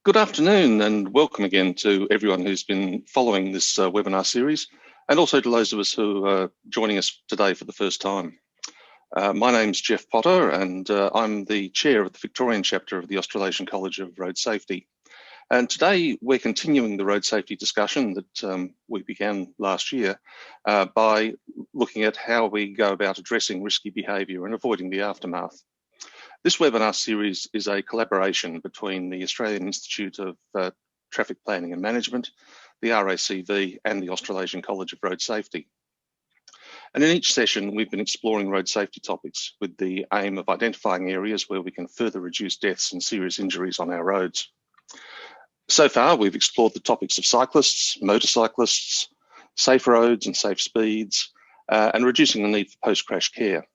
Good afternoon and welcome again to everyone who's been following this webinar series, and also to those of us who are joining us today for the first time. My name's Jeff Potter and I'm the chair of the Victorian chapter of the Australasian College of Road Safety. And today we're continuing the road safety discussion that we began last year by looking at how we go about addressing risky behaviour and avoiding the aftermath. This webinar series is a collaboration between the Australian Institute of Traffic Planning and Management, the RACV and the Australasian College of Road Safety. And in each session, we've been exploring road safety topics with the aim of identifying areas where we can further reduce deaths and serious injuries on our roads. So far, we've explored the topics of cyclists, motorcyclists, safe roads and safe speeds, and reducing the need for post-crash care.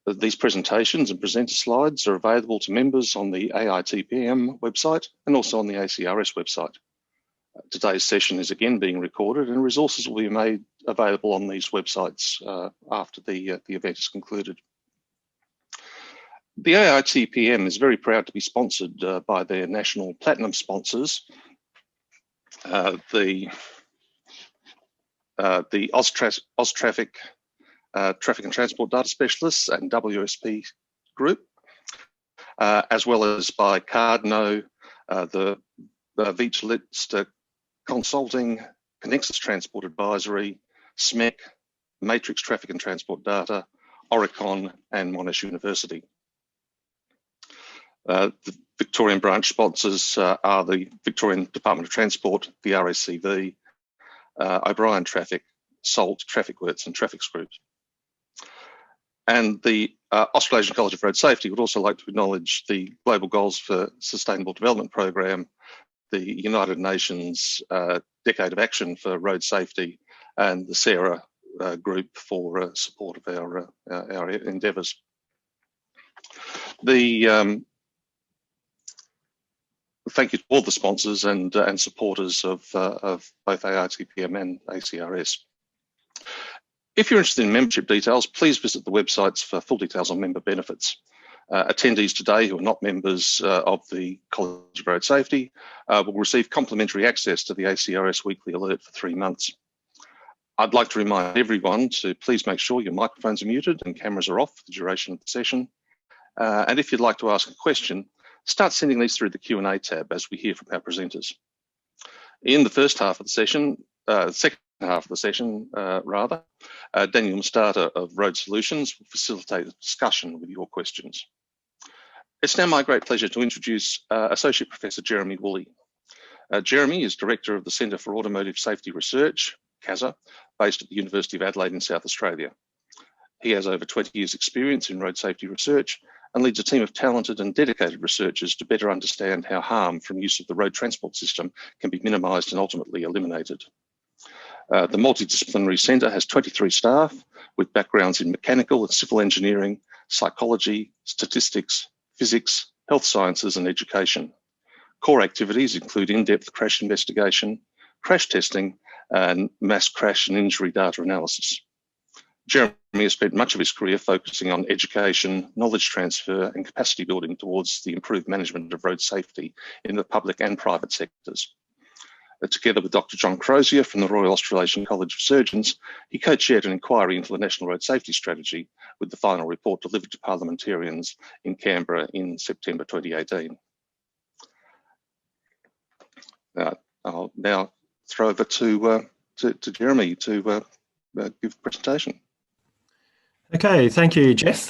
These presentations and presenter slides are available to members on the AITPM website and also on the ACRS website. Today's session is again being recorded and resources will be made available on these websites after the event is concluded. The AITPM is very proud to be sponsored by their national platinum sponsors, the Austraffic Traffic and Transport Data Specialists and WSP Group, as well as by Cardno, the Veach Consulting, Connexus Transport Advisory, SMEC, Matrix Traffic and Transport Data, Oricon and Monash University. The Victorian branch sponsors are the Victorian Department of Transport, the RACV, O'Brien Traffic, SALT, Traffic Works and Traffics Groups. And the Australasian College of Road Safety would also like to acknowledge the Global Goals for Sustainable Development Program, the United Nations Decade of Action for Road Safety, and the SARA group for support of our endeavours. Thank you to all the sponsors and supporters of both AITPM and ACRS. If you're interested in membership details, please visit the websites for full details on member benefits. Attendees today who are not members of the College of Road Safety will receive complimentary access to the ACRS Weekly Alert for 3 months. I'd like to remind everyone to please make sure your microphones are muted and cameras are off for the duration of the session. And if you'd like to ask a question, start sending these through the Q&A tab as we hear from our presenters. In the first half of the session, second half of the session, Daniel Mastata of Road Solutions will facilitate a discussion with your questions. It's now my great pleasure to introduce Associate Professor Jeremy Woolley. Jeremy is Director of the Centre for Automotive Safety Research, CASA, based at the University of Adelaide in South Australia. He has over 20 years' experience in road safety research and leads a team of talented and dedicated researchers to better understand how harm from use of the road transport system can be minimised and ultimately eliminated. The multidisciplinary centre has 23 staff with backgrounds in mechanical and civil engineering, psychology, statistics, physics, health sciences and education. Core activities include in-depth crash investigation, crash testing and mass crash and injury data analysis. Jeremy has spent much of his career focusing on education, knowledge transfer and capacity building towards the improved management of road safety in the public and private sectors. Together with Dr. John Crozier from the Royal Australasian College of Surgeons, he co-chaired an inquiry into the National Road Safety Strategy with the final report delivered to parliamentarians in Canberra in September 2018. I'll now throw over to Jeremy to give a presentation. Okay, thank you, Jeff.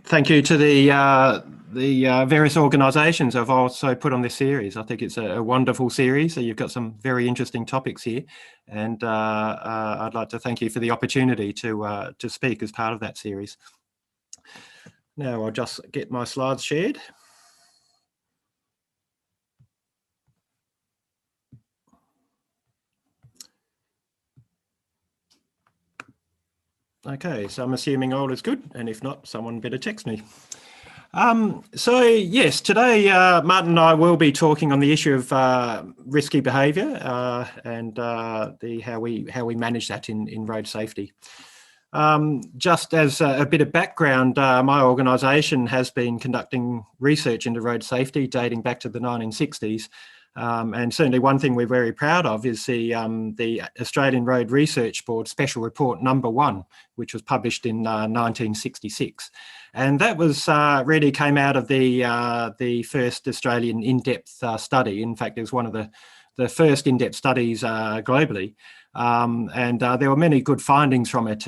Thank you to the various organisations who've also put on this series. I think it's a wonderful series. So you've got some very interesting topics here, and I'd like to thank you for the opportunity to speak as part of that series. Now I'll just get my slides shared. Okay, so I'm assuming all is good, and if not, someone better text me. So yes, today Martin and I will be talking on the issue of risky behaviour and how we manage that in road safety. Just as a bit of background, my organisation has been conducting research into road safety dating back to the 1960s. And certainly one thing we're very proud of is the Australian Road Research Board Special Report #1, which was published in 1966. And that was really came out of the first Australian in-depth study. In fact, it was one of the first in-depth studies globally. And there were many good findings from it,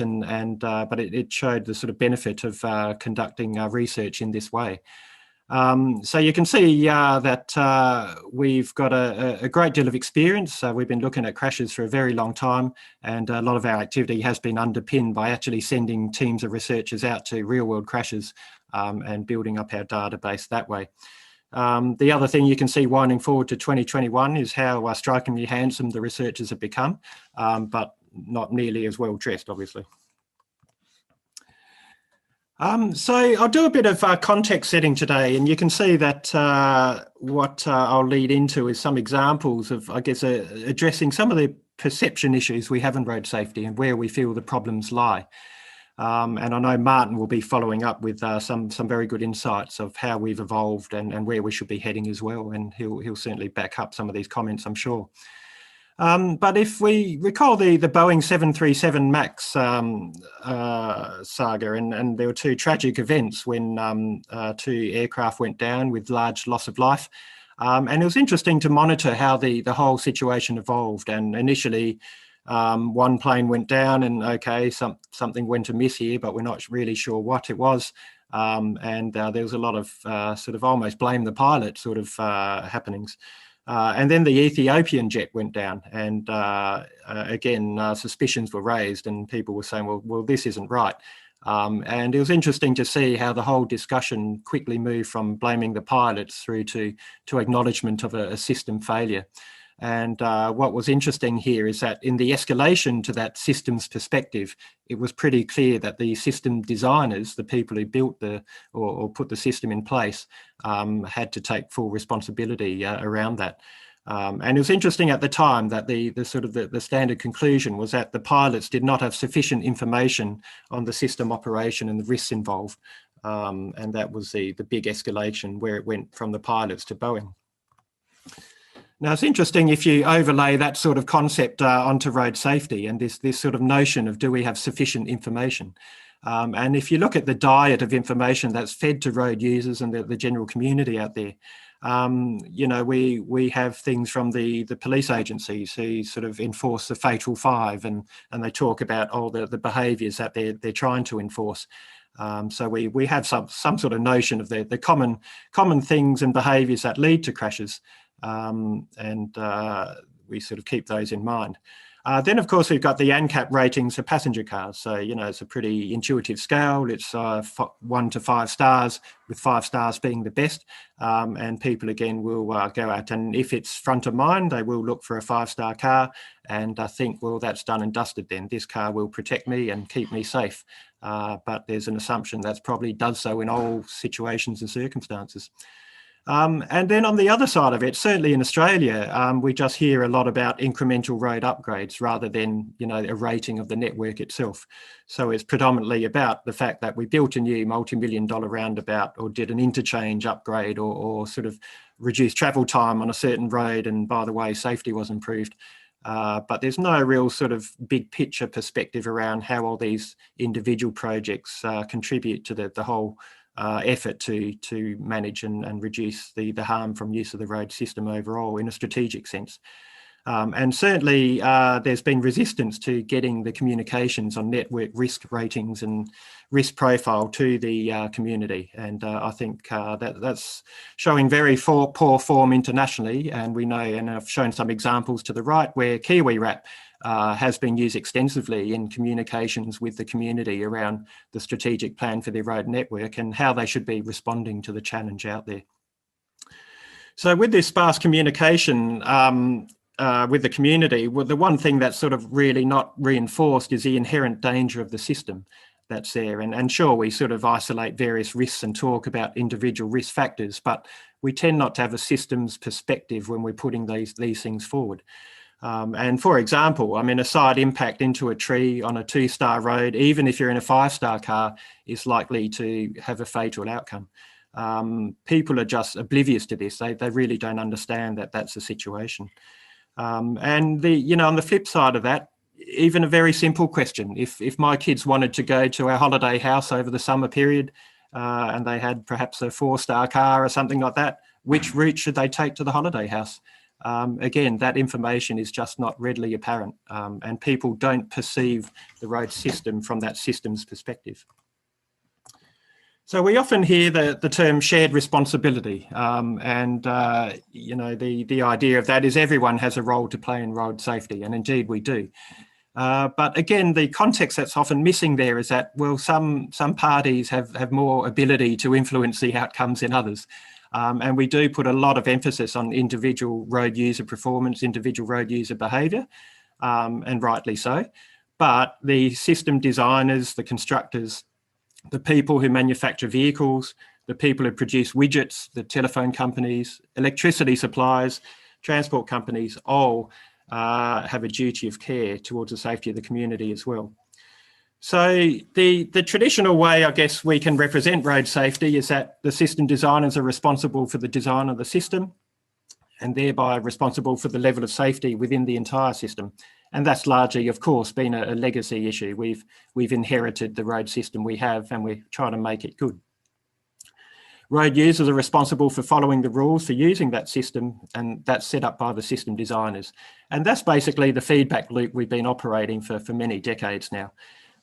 but it showed the sort of benefit of conducting research in this way. So you can see that we've got a great deal of experience. We've been looking at crashes for a very long time, and a lot of our activity has been underpinned by actually sending teams of researchers out to real-world crashes and building up our database that way. The other thing you can see winding forward to 2021 is how strikingly handsome the researchers have become, but not nearly as well dressed, obviously. So I'll do a bit of context setting today, and you can see that what I'll lead into is some examples of, I guess, addressing some of the perception issues we have in road safety and where we feel the problems lie. And I know Martin will be following up with some very good insights of how we've evolved and where we should be heading as well, and he'll certainly back up some of these comments, I'm sure. But if we recall the Boeing 737 MAX saga, and there were two tragic events when two aircraft went down with large loss of life. And it was interesting to monitor how the whole situation evolved. And initially, one plane went down and, okay, something went amiss here, but we're not really sure what it was. And there was a lot of sort of almost blame the pilot sort of happenings. And then the Ethiopian jet went down, and again, suspicions were raised, and people were saying, well, this isn't right. And it was interesting to see how the whole discussion quickly moved from blaming the pilots through to acknowledgement of a system failure. And what was interesting here is that in the escalation to that systems perspective, it was pretty clear that the system designers, the people who built or put the system in place, had to take full responsibility around that. And it was interesting at the time that the standard conclusion was that the pilots did not have sufficient information on the system operation and the risks involved. And that was the big escalation where it went from the pilots to Boeing. Now, it's interesting if you overlay that sort of concept onto road safety and this sort of notion of, do we have sufficient information? And if you look at the diet of information that's fed to road users and the general community out there, you know, we have things from the police agencies who sort of enforce the Fatal Five, and they talk about all the behaviours that they're trying to enforce. So we have some sort of notion of the common things and behaviours that lead to crashes. And we sort of keep those in mind. Then, of course, we've got the ANCAP ratings for passenger cars. So, you know, it's a pretty intuitive scale. It's 1 to 5 stars, with 5 stars being the best. And people, again, will go out, and if it's front of mind, they will look for a 5-star car and think, well, that's done and dusted then. This car will protect me and keep me safe. But there's an assumption that's probably does so in all situations and circumstances. And then on the other side of it, certainly in Australia, we just hear a lot about incremental road upgrades rather than, you know, a rating of the network itself. So it's predominantly about the fact that we built a new multi-million-dollar roundabout, or did an interchange upgrade, or sort of reduced travel time on a certain road, and by the way, safety was improved. But there's no real sort of big picture perspective around how all these individual projects contribute to the whole effort to manage and reduce the harm from use of the road system overall in a strategic sense. And certainly there's been resistance to getting the communications on network risk ratings and risk profile to the community. And I think that's showing very poor form internationally. And we know, and I've shown some examples to the right, where KiwiWrap has been used extensively in communications with the community around the strategic plan for their road network and how they should be responding to the challenge out there. So with this sparse communication with the community, well, the one thing that's sort of really not reinforced is the inherent danger of the system that's there. And sure, we sort of isolate various risks and talk about individual risk factors, but we tend not to have a systems perspective when we're putting these things forward. And for example, I mean, a side impact into a tree on a 2-star road, even if you're in a 5-star car, is likely to have a fatal outcome. People are just oblivious to this. They really don't understand that that's the situation. And on the flip side of that, even a very simple question, if my kids wanted to go to our holiday house over the summer period and they had perhaps a 4-star car or something like that, which route should they take to the holiday house? Again, that information is just not readily apparent, and people don't perceive the road system from that system's perspective. So we often hear the term shared responsibility, the idea of that is everyone has a role to play in road safety, and indeed we do. But again, the context that's often missing there is that, well, some parties have more ability to influence the outcomes than others. And we do put a lot of emphasis on individual road user performance, individual road user behaviour, and rightly so. But the system designers, the constructors, the people who manufacture vehicles, the people who produce widgets, the telephone companies, electricity suppliers, transport companies, all have a duty of care towards the safety of the community as well. So the traditional way, I guess, we can represent road safety is that the system designers are responsible for the design of the system and thereby responsible for the level of safety within the entire system. And that's largely, of course, been a legacy issue. We've inherited the road system we have and we're trying to make it good. Road users are responsible for following the rules for using that system, and that's set up by the system designers. And that's basically the feedback loop we've been operating for many decades now.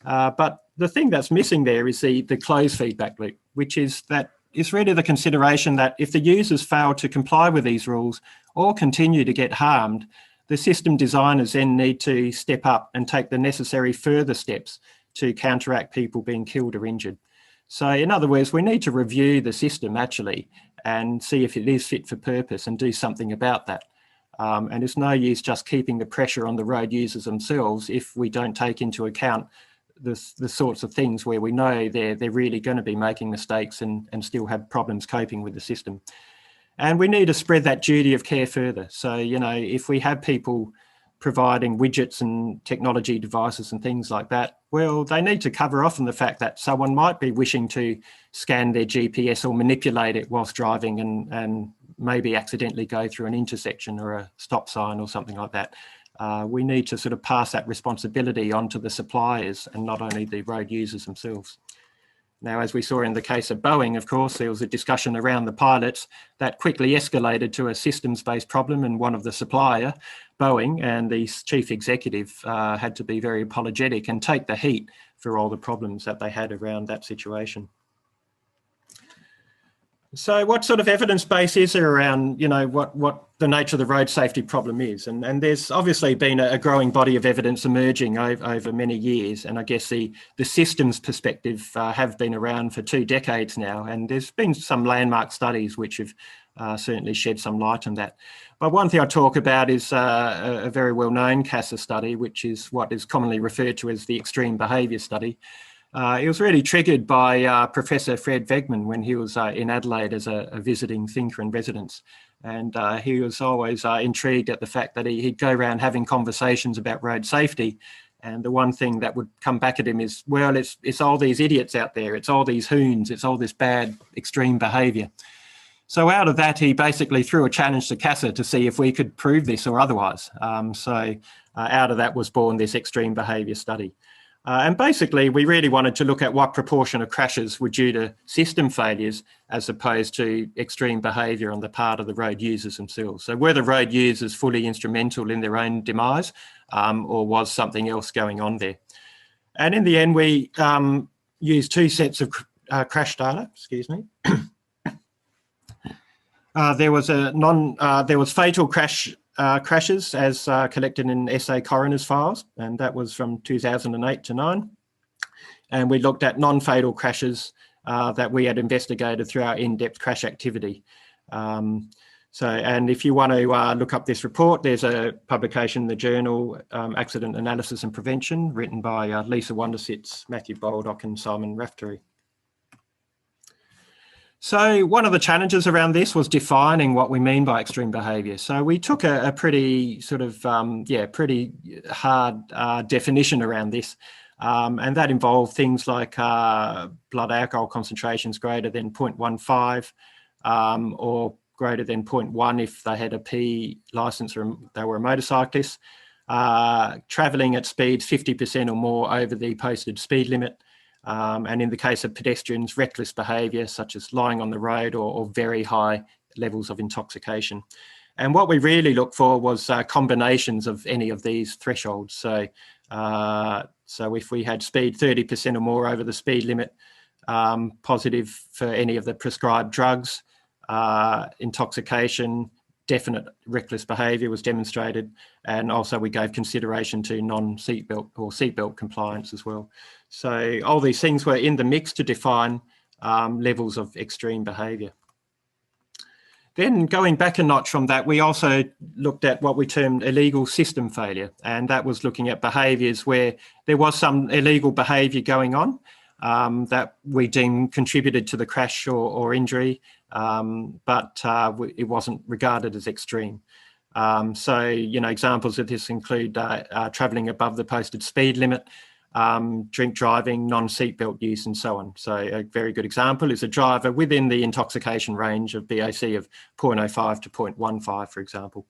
But the thing that's missing there is the closed feedback loop, which is that it's really the consideration that if the users fail to comply with these rules or continue to get harmed, the system designers then need to step up and take the necessary further steps to counteract people being killed or injured. So in other words, we need to review the system actually and see if it is fit for purpose and do something about that. And it's no use just keeping the pressure on the road users themselves if we don't take into account the sorts of things where we know they're really going to be making mistakes and still have problems coping with the system. And we need to spread that duty of care further. So, if we have people providing widgets and technology devices and things like that, well, they need to cover off on the fact that someone might be wishing to scan their GPS or manipulate it whilst driving and maybe accidentally go through an intersection or a stop sign or something like that. We need to sort of pass that responsibility on to the suppliers and not only the road users themselves. Now, as we saw in the case of Boeing, of course, there was a discussion around the pilots that quickly escalated to a systems-based problem, and one of the supplier, Boeing, and the chief executive had to be very apologetic and take the heat for all the problems that they had around that situation. So what sort of evidence base is there around, what the nature of the road safety problem is? And there's obviously been a growing body of evidence emerging over many years. And I guess the systems perspective have been around for 2 decades now. And there's been some landmark studies which have certainly shed some light on that. But one thing I talk about is a very well-known CASA study, which is what is commonly referred to as the extreme behaviour study. It was really triggered by Professor Fred Vegman when he was in Adelaide as a visiting thinker in residence. And he was always intrigued at the fact that he'd go around having conversations about road safety. And the one thing that would come back at him is, well, it's all these idiots out there. It's all these hoons. It's all this bad extreme behaviour. So out of that, he basically threw a challenge to CASA to see if we could prove this or otherwise. So out of that was born this extreme behaviour study. And basically, we really wanted to look at what proportion of crashes were due to system failures as opposed to extreme behaviour on the part of the road users themselves. So were the road users fully instrumental in their own demise, or was something else going on there? And in the end, we used 2 sets of crash data, excuse me. There was fatal crashes as collected in SA coroner's files, and that was from 2008 to 9. And we looked at non-fatal crashes that we had investigated through our in-depth crash activity. And if you want to look up this report, there's a publication in the journal Accident Analysis and Prevention, written by Lisa Wondersitz, Matthew Baldock and Simon Raftery. So one of the challenges around this was defining what we mean by extreme behaviour. So we took a pretty sort of, pretty hard definition around this. And that involved things like blood alcohol concentrations greater than 0.15 or greater than 0.1 if they had a P licence or they were a motorcyclist, travelling at speeds 50% or more over the posted speed limit, and in the case of pedestrians, reckless behaviour such as lying on the road or very high levels of intoxication. And what we really looked for was combinations of any of these thresholds. So if we had speed 30% or more over the speed limit, positive for any of the prescribed drugs, intoxication, definite reckless behaviour was demonstrated, and also we gave consideration to non-seatbelt or seatbelt compliance as well. So all these things were in the mix to define levels of extreme behaviour. Then going back a notch from that, we also looked at what we termed illegal system failure, and that was looking at behaviours where there was some illegal behaviour going on that we deemed contributed to the crash or injury, but it wasn't regarded as extreme. So, examples of this include travelling above the posted speed limit, drink driving, non-seatbelt use, and so on. So a very good example is a driver within the intoxication range of BAC of 0.05 to 0.15, for example.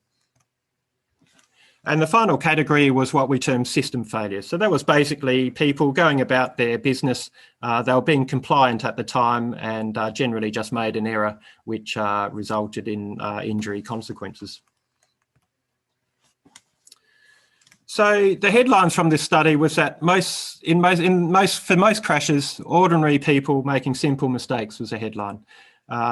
And the final category was what we termed system failure. So that was basically people going about their business. They were being compliant at the time and generally just made an error which resulted in injury consequences. So the headlines from this study was that for most crashes, ordinary people making simple mistakes was a headline.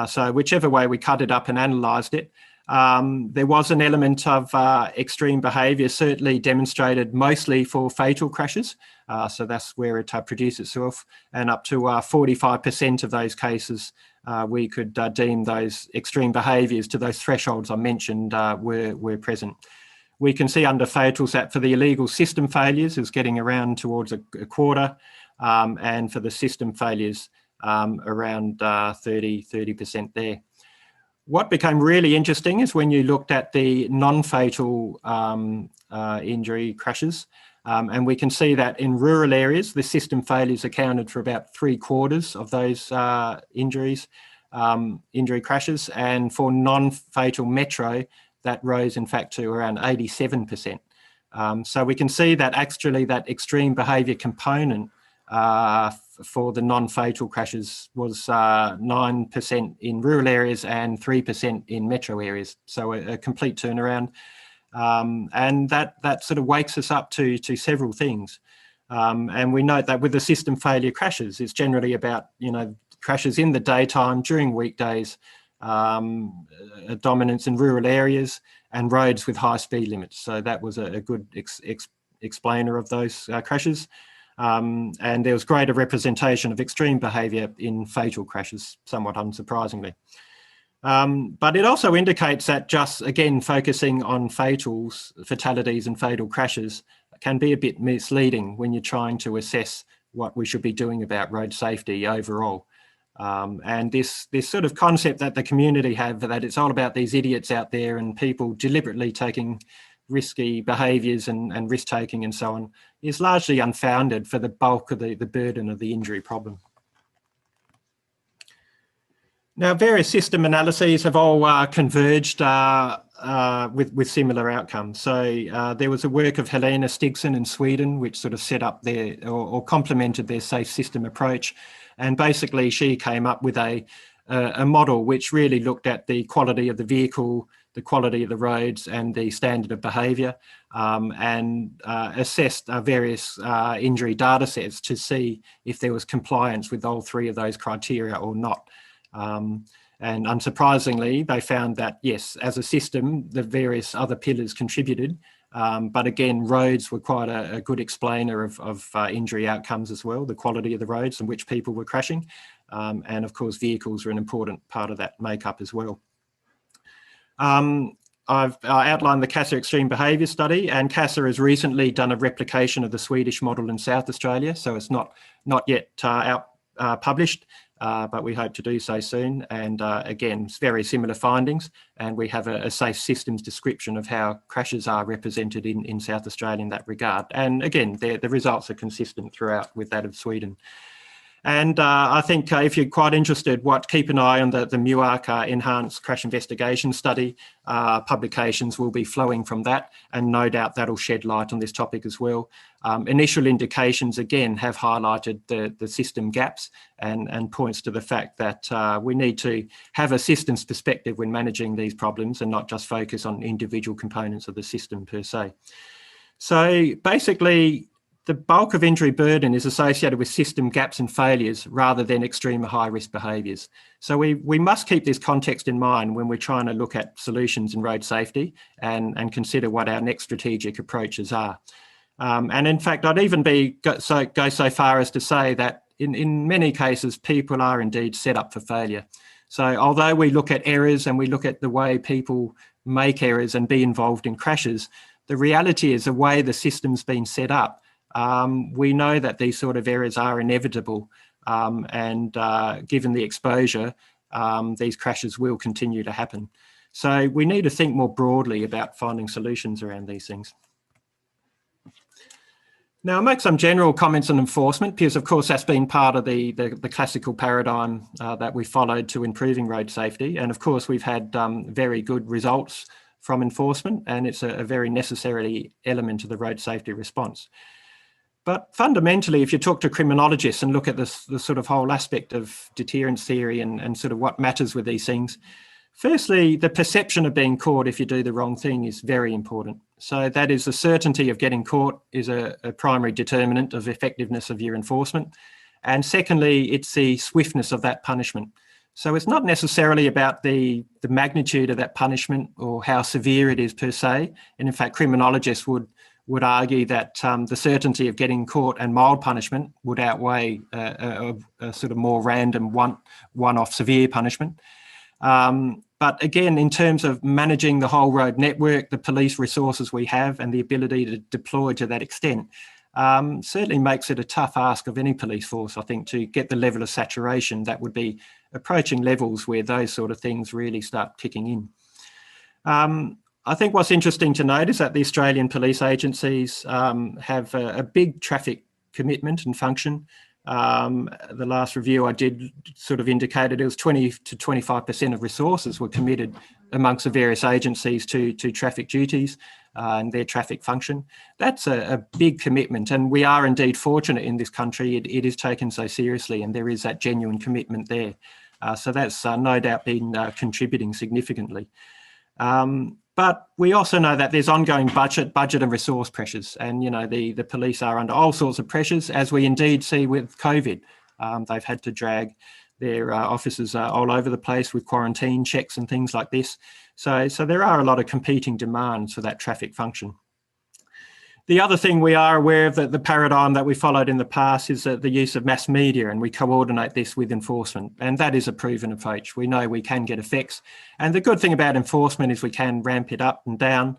So whichever way we cut it up and analysed it, there was an element of extreme behaviour certainly demonstrated mostly for fatal crashes. So that's where it produced itself, and up to 45% of those cases we could deem those extreme behaviours to those thresholds I mentioned were present. We can see under fatals that for the illegal system failures is getting around towards a quarter, and for the system failures around 30% there. What became really interesting is when you looked at the non-fatal injury crashes, and we can see that in rural areas, the system failures accounted for about 3/4 of those injury crashes, and for non-fatal metro, that rose in fact to around 87%. So we can see that actually that extreme behaviour component for the non-fatal crashes was 9% in rural areas and 3% in metro areas. So a complete turnaround. And that sort of wakes us up to several things. And we note that with the system failure crashes, it's generally about, crashes in the daytime during weekdays, a dominance in rural areas and roads with high speed limits. So that was a good explainer of those crashes. And there was greater representation of extreme behaviour in fatal crashes, somewhat unsurprisingly. But it also indicates that just, again, focusing on fatalities and fatal crashes can be a bit misleading when you're trying to assess what we should be doing about road safety overall. And this sort of concept that the community have, that it's all about these idiots out there and people deliberately taking risky behaviours and risk-taking and so on, is largely unfounded for the bulk of the burden of the injury problem. Now, various system analyses have all converged with similar outcomes. So there was a work of Helena Stigson in Sweden, which sort of set up their or complemented their safe system approach. And basically, she came up with a model which really looked at the quality of the vehicle, the quality of the roads, and the standard of behaviour, and assessed various injury data sets to see if there was compliance with all three of those criteria or not. And unsurprisingly, they found that, yes, as a system, the various other pillars contributed. But again, roads were quite a good explainer of injury outcomes as well, the quality of the roads in which people were crashing. And of course, vehicles are an important part of that makeup as well. I've outlined the CASA Extreme Behaviour Study, and CASA has recently done a replication of the Swedish model in South Australia, so it's not yet out published. but we hope to do so soon. And again, it's very similar findings, and we have a safe systems description of how crashes are represented in South Australia in that regard. And again, the results are consistent throughout with that of Sweden. And I think if you're quite interested, keep an eye on the MUARC Enhanced Crash Investigation Study. Publications will be flowing from that, and no doubt that'll shed light on this topic as well. Initial indications, again, have highlighted the system gaps and points to the fact that we need to have a systems perspective when managing these problems and not just focus on individual components of the system per se. So basically, the bulk of injury burden is associated with system gaps and failures rather than extreme high-risk behaviours. So we must keep this context in mind when we're trying to look at solutions in road safety and consider what our next strategic approaches are. And in fact, I'd even go so far as to say that in many cases, people are indeed set up for failure. So although we look at errors and we look at the way people make errors and be involved in crashes, the reality is the way the system's been set up, we know that these sort of errors are inevitable, and given the exposure, these crashes will continue to happen. So we need to think more broadly about finding solutions around these things. Now, I'll make some general comments on enforcement, because of course that's been part of the classical paradigm that we followed to improving road safety. And of course we've had very good results from enforcement, and it's a very necessary element of the road safety response. But fundamentally, if you talk to criminologists and look at the sort of whole aspect of deterrence theory and sort of what matters with these things, firstly, the perception of being caught if you do the wrong thing is very important. So that is the certainty of getting caught is a primary determinant of effectiveness of your enforcement. And secondly, it's the swiftness of that punishment. So it's not necessarily about the magnitude of that punishment or how severe it is per se. And in fact, criminologists would argue that the certainty of getting caught and mild punishment would outweigh a sort of more random one-off severe punishment. But again, in terms of managing the whole road network, the police resources we have and the ability to deploy to that extent certainly makes it a tough ask of any police force, I think, to get the level of saturation that would be approaching levels where those sort of things really start kicking in. I think what's interesting to note is that the Australian police agencies have a big traffic commitment and function. The last review I did sort of indicated it was 20 to 25% of resources were committed amongst the various agencies to traffic duties and their traffic function. That's a big commitment, and we are indeed fortunate in this country. It is taken so seriously, and there is that genuine commitment there. So that's no doubt been contributing significantly. But we also know that there's ongoing budget and resource pressures, and the police are under all sorts of pressures, as we indeed see with COVID. They've had to drag their officers all over the place with quarantine checks and things like this. So there are a lot of competing demands for that traffic function. The other thing we are aware of, that the paradigm that we followed in the past is the use of mass media, and we coordinate this with enforcement. And that is a proven approach. We know we can get effects. And the good thing about enforcement is we can ramp it up and down.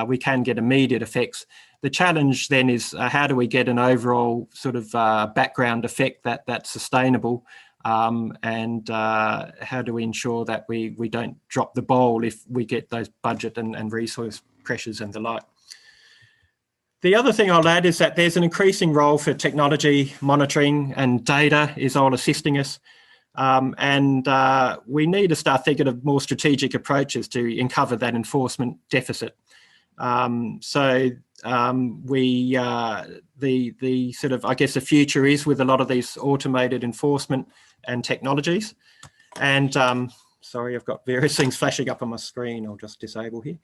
We can get immediate effects. The challenge then is how do we get an overall sort of background effect that's sustainable, and how do we ensure that we don't drop the ball if we get those budget and resource pressures and the like. The other thing I'll add is that there's an increasing role for technology, monitoring and data is all assisting us. And we need to start thinking of more strategic approaches to uncover that enforcement deficit. The sort of, I guess the future is with a lot of these automated enforcement and technologies. And sorry, I've got various things flashing up on my screen. I'll just disable here.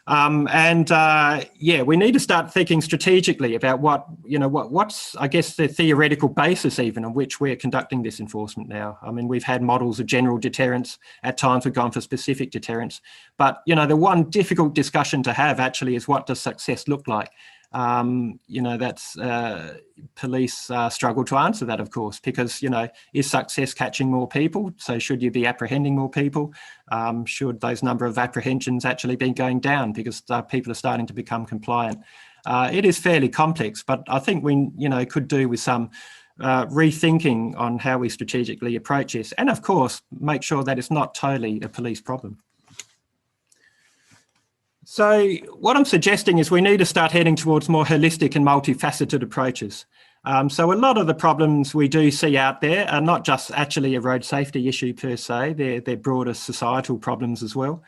We need to start thinking strategically about what's, I guess, the theoretical basis even on which we're conducting this enforcement now. I mean, we've had models of general deterrence. At times we've gone for specific deterrence. But, the one difficult discussion to have actually is what does success look like? That's police struggle to answer that, of course, because, is success catching more people? So should you be apprehending more people? Should those number of apprehensions actually be going down because people are starting to become compliant? It is fairly complex, but I think we, could do with some rethinking on how we strategically approach this, and of course, make sure that it's not totally a police problem. So what I'm suggesting is we need to start heading towards more holistic and multifaceted approaches. So a lot of the problems we do see out there are not just actually a road safety issue per se, they're broader societal problems as well.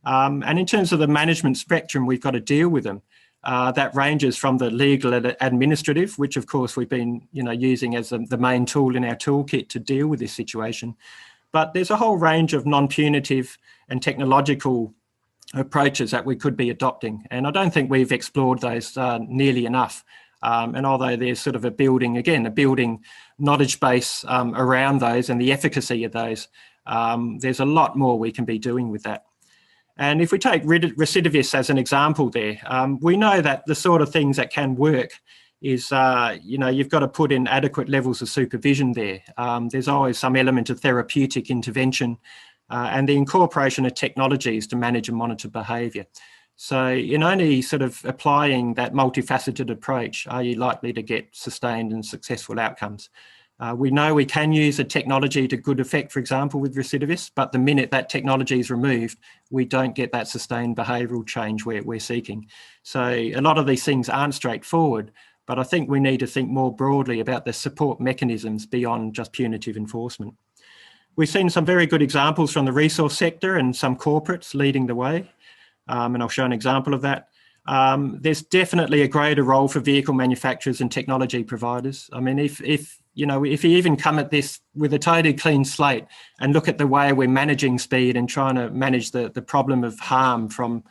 And in terms of the management spectrum, we've got to deal with them. That ranges from the legal and administrative, which of course we've been using as the main tool in our toolkit to deal with this situation. But there's a whole range of non-punitive and technological approaches that we could be adopting. And I don't think we've explored those nearly enough. And although there's sort of a building knowledge base around those and the efficacy of those, there's a lot more we can be doing with that. And if we take recidivists as an example there, we know that the sort of things that can work is, you've got to put in adequate levels of supervision there. There's always some element of therapeutic intervention and the incorporation of technologies to manage and monitor behaviour. So in only sort of applying that multifaceted approach are you likely to get sustained and successful outcomes. We know we can use a technology to good effect, for example, with recidivists, but the minute that technology is removed, we don't get that sustained behavioural change we're seeking. So a lot of these things aren't straightforward, but I think we need to think more broadly about the support mechanisms beyond just punitive enforcement. We've seen some very good examples from the resource sector and some corporates leading the way, and I'll show an example of that. There's definitely a greater role for vehicle manufacturers and technology providers. I mean, if you even come at this with a totally clean slate and look at the way we're managing speed and trying to manage the problem of harm from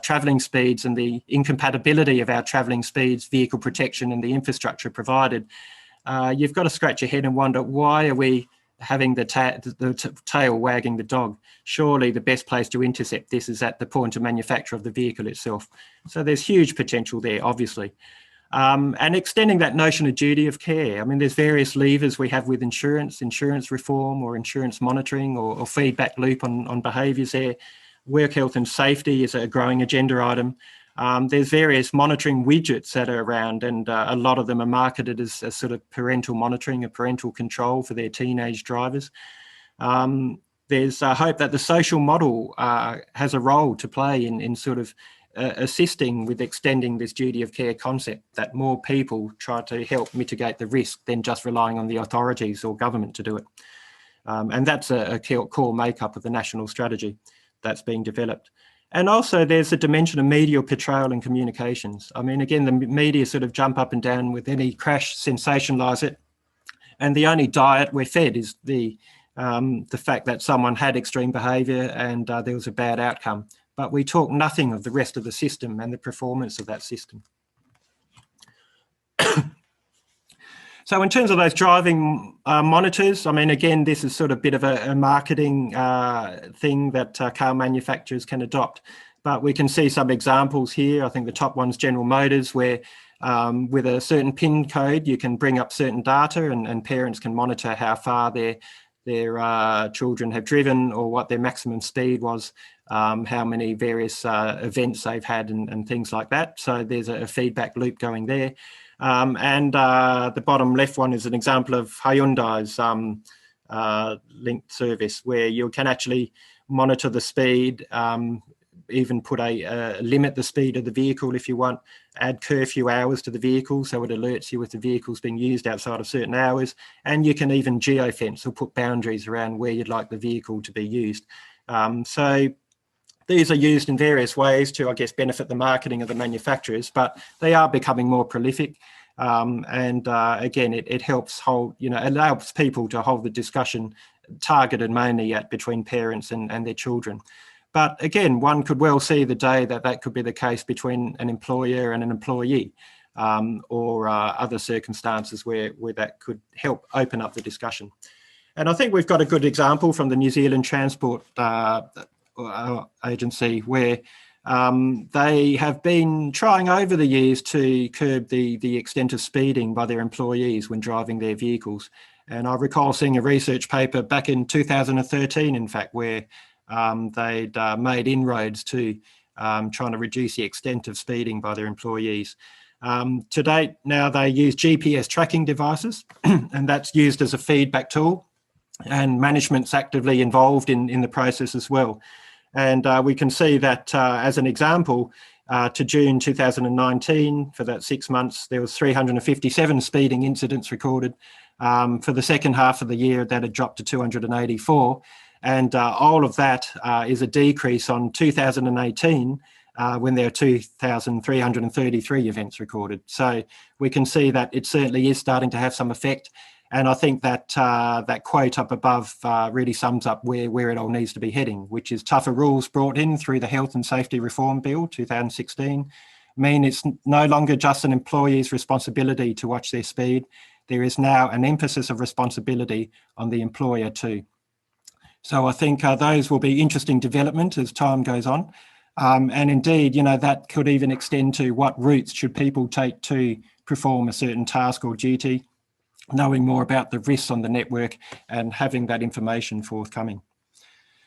travelling speeds and the incompatibility of our travelling speeds, vehicle protection and the infrastructure provided, you've got to scratch your head and wonder, why are we having the tail wagging the dog? Surely the best place to intercept this is at the point of manufacture of the vehicle itself. So there's huge potential there, obviously. And extending that notion of duty of care. I mean, there's various levers we have with insurance reform or insurance monitoring or feedback loop on behaviours there. Work health and safety is a growing agenda item. There's various monitoring widgets that are around, and a lot of them are marketed as sort of parental monitoring or parental control for their teenage drivers. There's hope that the social model has a role to play in sort of assisting with extending this duty of care concept, that more people try to help mitigate the risk than just relying on the authorities or government to do it. And that's a core makeup of the national strategy that's being developed. And also there's a dimension of media portrayal and communications. I mean, again, the media sort of jump up and down with any crash, sensationalise it. And the only diet we're fed is the fact that someone had extreme behaviour and there was a bad outcome. But we talk nothing of the rest of the system and the performance of that system. So in terms of those driving monitors, I mean, again, this is sort of a bit of a marketing thing that car manufacturers can adopt. But we can see some examples here. I think the top one's General Motors, where with a certain PIN code, you can bring up certain data and parents can monitor how far their children have driven or what their maximum speed was, how many various events they've had and things like that. So there's a feedback loop going there. And the bottom left one is an example of Hyundai's linked service, where you can actually monitor the speed, even put limit the speed of the vehicle if you want, add curfew hours to the vehicle so it alerts you if the vehicle's being used outside of certain hours, and you can even geofence or put boundaries around where you'd like the vehicle to be used. So these are used in various ways to, I guess, benefit the marketing of the manufacturers, but they are becoming more prolific. Again, it helps allows people to hold the discussion targeted mainly at between parents and their children. But again, one could well see the day that could be the case between an employer and an employee, or other circumstances where that could help open up the discussion. And I think we've got a good example from the New Zealand Transport Agency, where they have been trying over the years to curb the extent of speeding by their employees when driving their vehicles. And I recall seeing a research paper back in 2013, in fact, where they'd made inroads to trying to reduce the extent of speeding by their employees. To date, now they use GPS tracking devices, and that's used as a feedback tool, and management's actively involved in the process as well. And we can see that as an example, to June 2019, for that 6 months, there was 357 speeding incidents recorded. For the second half of the year, that had dropped to 284. And all of that is a decrease on 2018, when there are 2,333 events recorded. So we can see that it certainly is starting to have some effect. And I think that that quote up above really sums up where it all needs to be heading, which is tougher rules brought in through the Health and Safety Reform Bill 2016 mean it's no longer just an employee's responsibility to watch their speed. There is now an emphasis of responsibility on the employer too. So I think those will be interesting development as time goes on. And indeed, you know, that could even extend to what routes should people take to perform a certain task or duty, knowing more about the risks on the network and having that information forthcoming.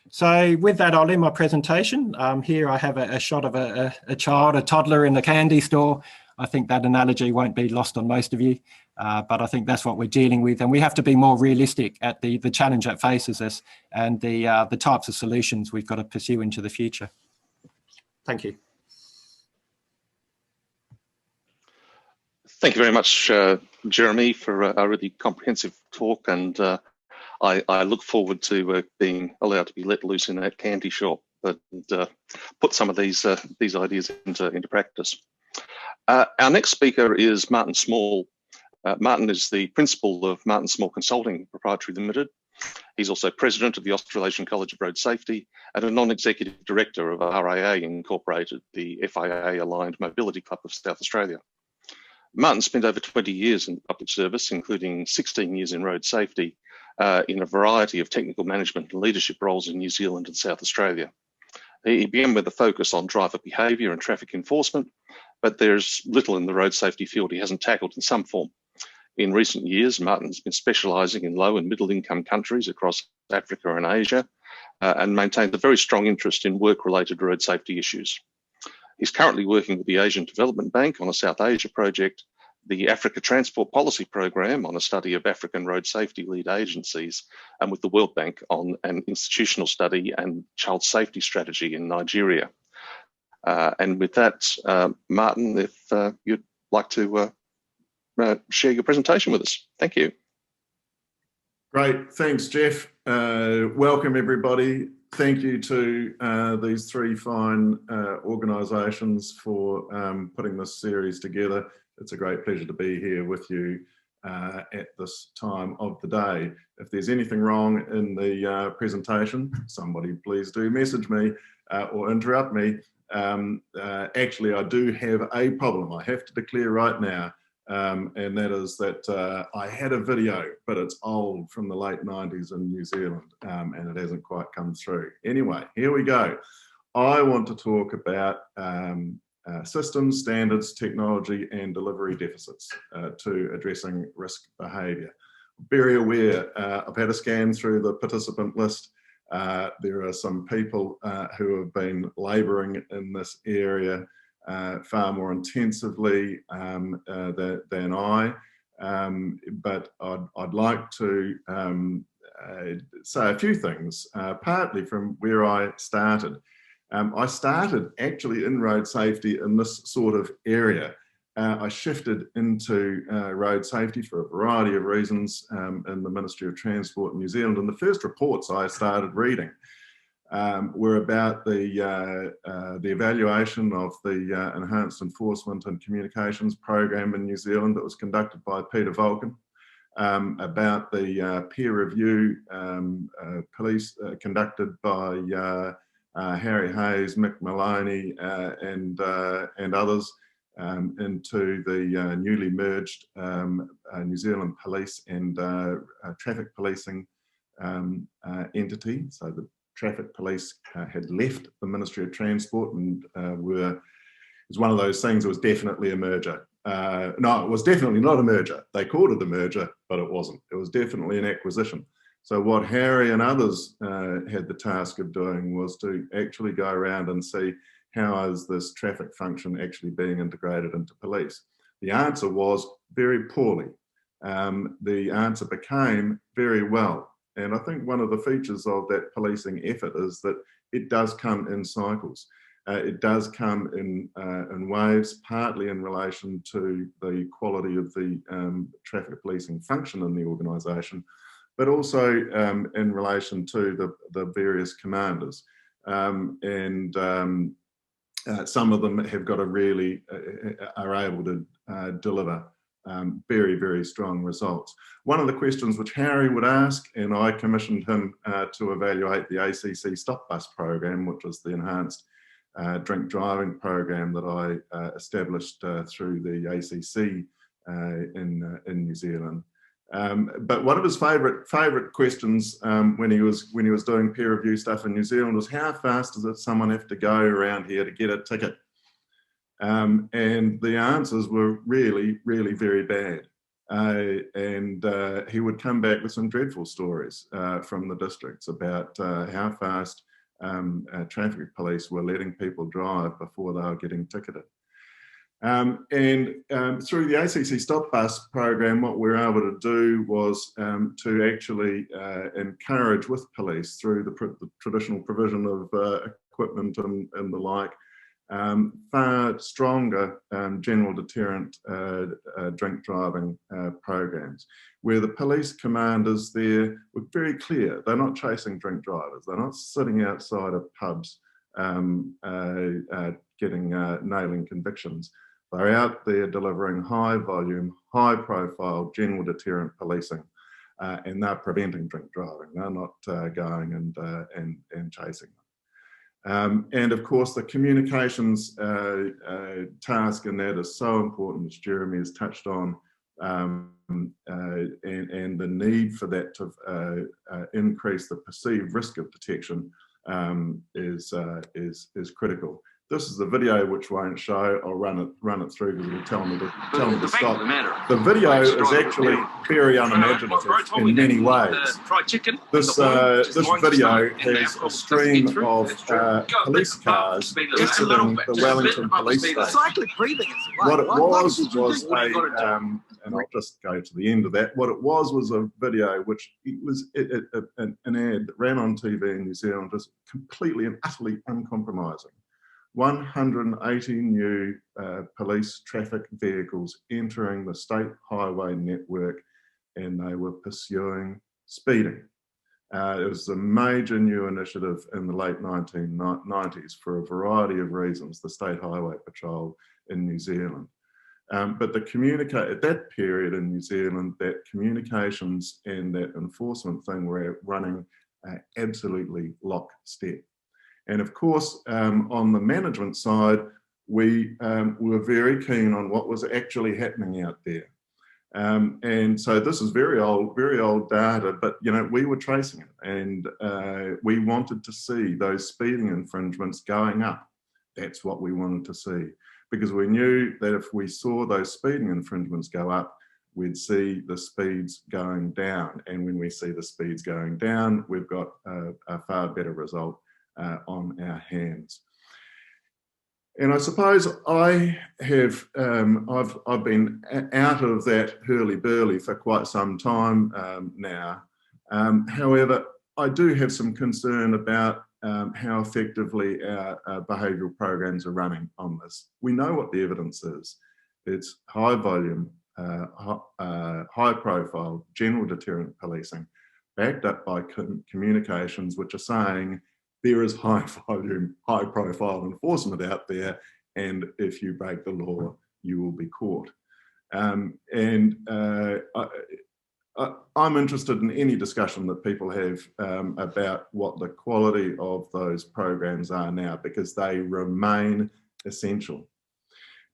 So with that, I'll end my presentation. Here I have a shot of a child, a toddler in the candy store. I think that analogy won't be lost on most of you, but I think that's what we're dealing with. And we have to be more realistic at the challenge that faces us and the types of solutions we've got to pursue into the future. Thank you. Thank you very much, Jeremy, for a really comprehensive talk, and I look forward to being allowed to be let loose in that candy shop and put some of these ideas into practice. Our next speaker is Martin Small. Martin is the principal of Martin Small Consulting Proprietary Limited. He's also president of the Australasian College of Road Safety and a non-executive director of RAA Incorporated, the FIA-aligned mobility club of South Australia. Martin spent over 20 years in public service, including 16 years in road safety, in a variety of technical management and leadership roles in New Zealand and South Australia. He began with a focus on driver behaviour and traffic enforcement, but there's little in the road safety field he hasn't tackled in some form. In recent years, Martin's been specialising in low and middle income countries across Africa and Asia, and maintains a very strong interest in work-related road safety issues. He's currently working with the Asian Development Bank on a South Asia project, the Africa Transport Policy Program on a study of African road safety lead agencies, and with the World Bank on an institutional study and child safety strategy in Nigeria. And with that, Martin, if you'd like to share your presentation with us. Thank you. Great, thanks, Jeff. Welcome, everybody. Thank you to these three fine organisations for putting this series together. It's a great pleasure to be here with you at this time of the day. If there's anything wrong in the presentation, somebody please do message me or interrupt me. Actually, I do have a problem I have to declare right now, and that is that I had a video, but it's old, from the late 90s in New Zealand, and it hasn't quite come through. Anyway, here we go. I want to talk about systems, standards, technology and delivery deficits to addressing risk behaviour. Very aware, I've had a scan through the participant list. There are some people who have been labouring in this area far more intensively than I, but I'd like to say a few things, partly from where I started. I started actually in road safety in this sort of area. I shifted into road safety for a variety of reasons in the Ministry of Transport in New Zealand, and the first reports I started reading were about the evaluation of the Enhanced Enforcement and Communications Program in New Zealand that was conducted by Peter Vulcan, about the peer review police conducted by Harry Hayes, Mick Maloney and others into the newly merged New Zealand Police and Traffic Policing entity. So the Traffic Police had left the Ministry of Transport and it was one of those things. It was definitely a merger. No, it was definitely not a merger. They called it a merger, but it wasn't. It was definitely an acquisition. So what Harry and others had the task of doing was to actually go around and see how is this traffic function actually being integrated into police. The answer was very poorly. The answer became very well. And I think one of the features of that policing effort is that it does come in cycles. It does come in waves, partly in relation to the quality of the traffic policing function in the organisation, but also in relation to the various commanders. Some of them have got a really, are able to deliver very, very strong results. One of the questions which Harry would ask, and I commissioned him to evaluate the ACC Stop Bus program, which was the enhanced drink driving program that I established through the ACC in New Zealand. But one of his favourite questions when he was doing peer review stuff in New Zealand was, how fast does someone have to go around here to get a ticket? And the answers were really, really very bad. He would come back with some dreadful stories from the districts about how fast traffic police were letting people drive before they were getting ticketed. Through the ACC Stop Bus program, what we were able to do was to actually encourage with police through the traditional provision of equipment and the like, far stronger general deterrent drink driving programs, where the police commanders there were very clear. They're not chasing drink drivers. They're not sitting outside of pubs nailing convictions. They're out there delivering high volume, high profile general deterrent policing, and they're preventing drink driving. They're not going and chasing them. And of course, the communications task in that is so important, as Jeremy has touched on, and the need for that to increase the perceived risk of detection is critical. This is the video which won't show. I'll run it through because it'll tell me to stop. The video is actually very unimaginative in many ways. This video has a stream of police cars exiting the Wellington police station. What it was and I'll just go to the end of that. What it was a video which was an ad that ran on TV in New Zealand, just completely and utterly uncompromising. 180 new police traffic vehicles entering the state highway network, and they were pursuing speeding. It was a major new initiative in the late 1990s for a variety of reasons, the State Highway Patrol in New Zealand. But at that period in New Zealand, that communications and that enforcement thing were running absolutely lockstep. And of course, on the management side, we were very keen on what was actually happening out there. And so this is very old data, but we were tracing it, and we wanted to see those speeding infringements going up. That's what we wanted to see, because we knew that if we saw those speeding infringements go up, we'd see the speeds going down. And when we see the speeds going down, we've got a far better result on our hands. And I suppose I have, I've been out of that hurly-burly for quite some time now. However, I do have some concern about how effectively our behavioural programs are running on this. We know what the evidence is. It's high volume, high profile, general deterrent policing, backed up by communications which are saying there is high volume, high profile enforcement out there, and if you break the law, you will be caught. I'm interested in any discussion that people have about what the quality of those programs are now, because they remain essential.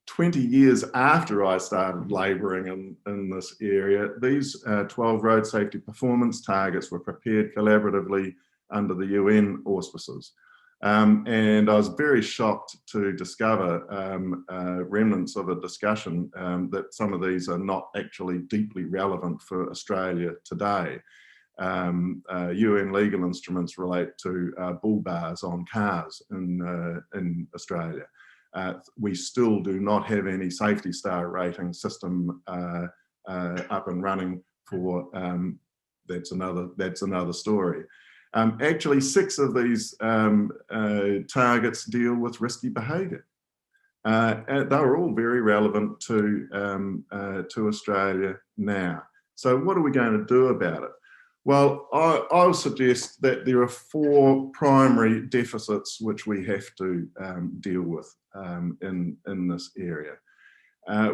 20 years after I started labouring in this area, these 12 road safety performance targets were prepared collaboratively under the UN auspices. And I was very shocked to discover remnants of a discussion that some of these are not actually deeply relevant for Australia today. UN legal instruments relate to bull bars on cars in Australia. we still do not have any safety star rating system up and running for, that's another story. Actually, 6 of these targets deal with risky behaviour. And they're all very relevant to Australia now. So what are we going to do about it? Well, I'll suggest that there are 4 primary deficits which we have to deal with in this area.